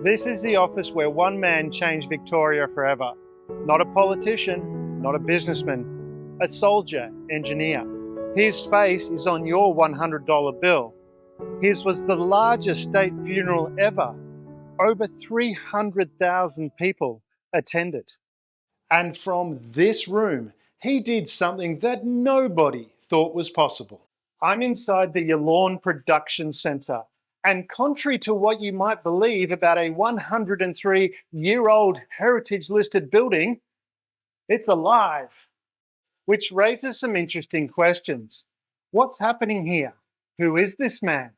This is the office where one man changed Victoria forever. Not a politician, not a businessman, a soldier, engineer. His face is on your $100 bill. His was the largest state funeral ever. Over 300,000 people attended. And from this room, he did something that nobody thought was possible. I'm inside the Yallourn Production Centre, and contrary to what you might believe about a 103-year-old heritage-listed building, it's alive, which raises some interesting questions. What's happening here? Who is this man?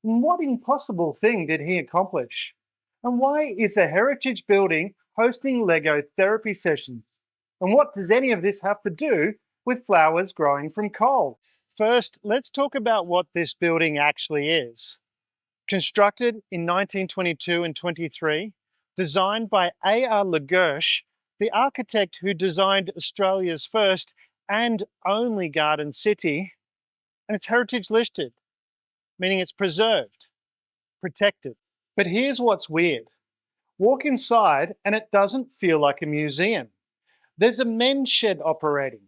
And what impossible thing did he accomplish? And why is a heritage building hosting Lego therapy sessions? And what does any of this have to do with flowers growing from coal? First, let's talk about what this building actually is. Constructed in 1922 and 23, designed by A.R. Lagersh, the architect who designed Australia's first and only garden city, and it's heritage listed, meaning it's preserved, protected. But here's what's weird. Walk inside and it doesn't feel like a museum. There's a men's shed operating,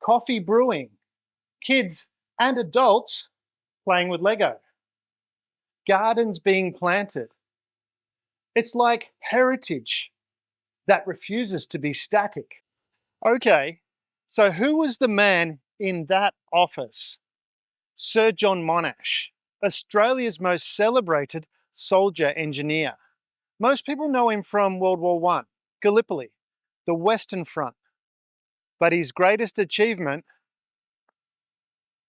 coffee brewing, kids and adults playing with Lego, gardens being planted. It's like heritage that refuses to be static. Okay, so who was the man in that office? Sir John Monash, Australia's most celebrated soldier engineer. Most people know him from World War I, Gallipoli, the Western Front. But his greatest achievement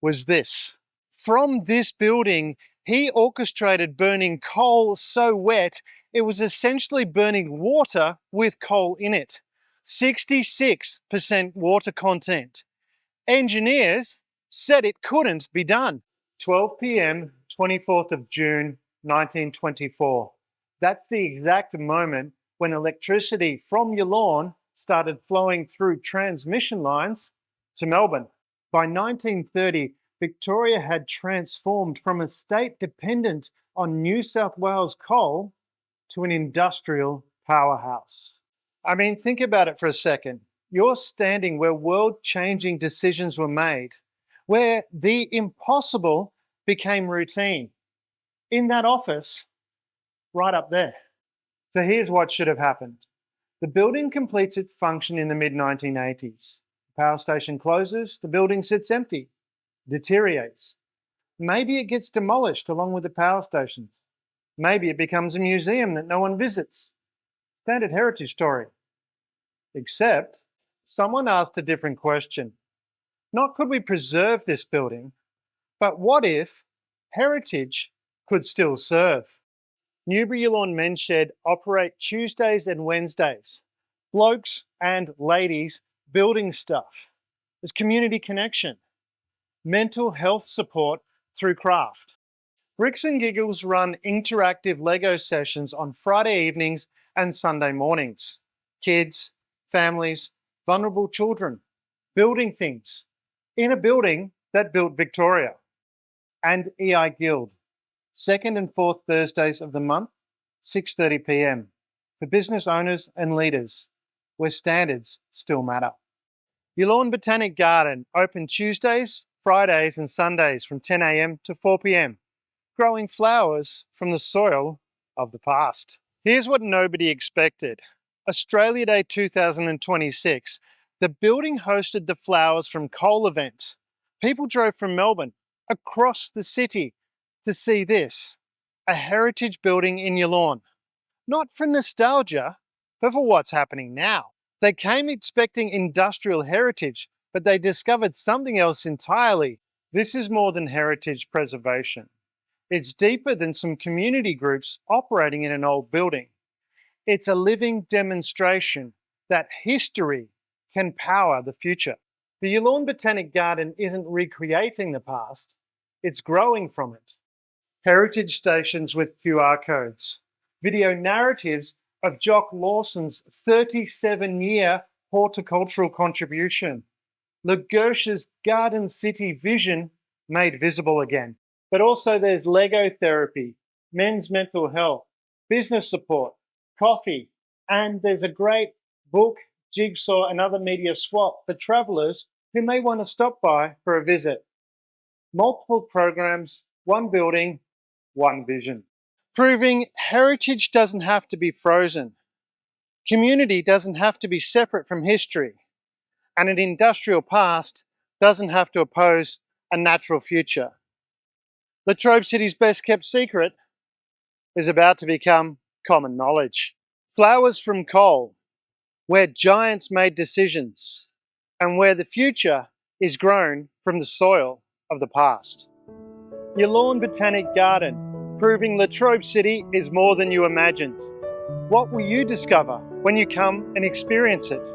was this. From this building, he orchestrated burning coal so wet, it was essentially burning water with coal in it. 66% water content. Engineers said it couldn't be done. 12 p.m., 24th of June, 1924. That's the exact moment when electricity from Yallourn started flowing through transmission lines to Melbourne. By 1930, Victoria had transformed from a state dependent on New South Wales coal to an industrial powerhouse. I mean, think about it for a second. You're standing where world-changing decisions were made, where the impossible became routine. In that office, right up there. So here's what should have happened. The building completes its function in the mid-1980s. The power station closes, the building sits empty, deteriorates. Maybe it gets demolished along with the power stations. Maybe it becomes a museum that no one visits. Standard heritage story. Except, someone asked a different question. Not could we preserve this building, but what if heritage could still serve? Newbury Yallourn Men's Shed operate Tuesdays and Wednesdays. Blokes and ladies building stuff. There's community connection. Mental health support through craft. Bricks and Giggles run interactive Lego sessions on Friday evenings and Sunday mornings. Kids, families, vulnerable children, building things in a building that built Victoria. And EI Guild, second and fourth Thursdays of the month, 6:30 p.m. for business owners and leaders, where standards still matter. Yallourn Botanic Garden, open Tuesdays, Fridays and Sundays from 10 a.m. to 4 p.m, growing flowers from the soil of the past. Here's what nobody expected. Australia Day 2026, the building hosted the Flowers from Coal event. People drove from Melbourne across the city to see this, a heritage building in Yallourn. Not for nostalgia, but for what's happening now. They came expecting industrial heritage, but they discovered something else entirely. This is more than heritage preservation. It's deeper than some community groups operating in an old building. It's a living demonstration that history can power the future. The Yallourn Botanic Garden isn't recreating the past, it's growing from it. Heritage stations with QR codes, video narratives of Jock Lawson's 37-year horticultural contribution, Lagersh's Garden City vision made visible again. But also there's Lego therapy, men's mental health, business support, coffee, and there's a great book, Jigsaw, and other media swap for travellers who may want to stop by for a visit. Multiple programs, one building, one vision. Proving heritage doesn't have to be frozen. Community doesn't have to be separate from history. And an industrial past doesn't have to oppose a natural future. Latrobe City's best kept secret is about to become common knowledge. Flowers from coal, where giants made decisions, and where the future is grown from the soil of the past. Yallourn Botanic Garden, proving Latrobe City is more than you imagined. What will you discover when you come and experience it?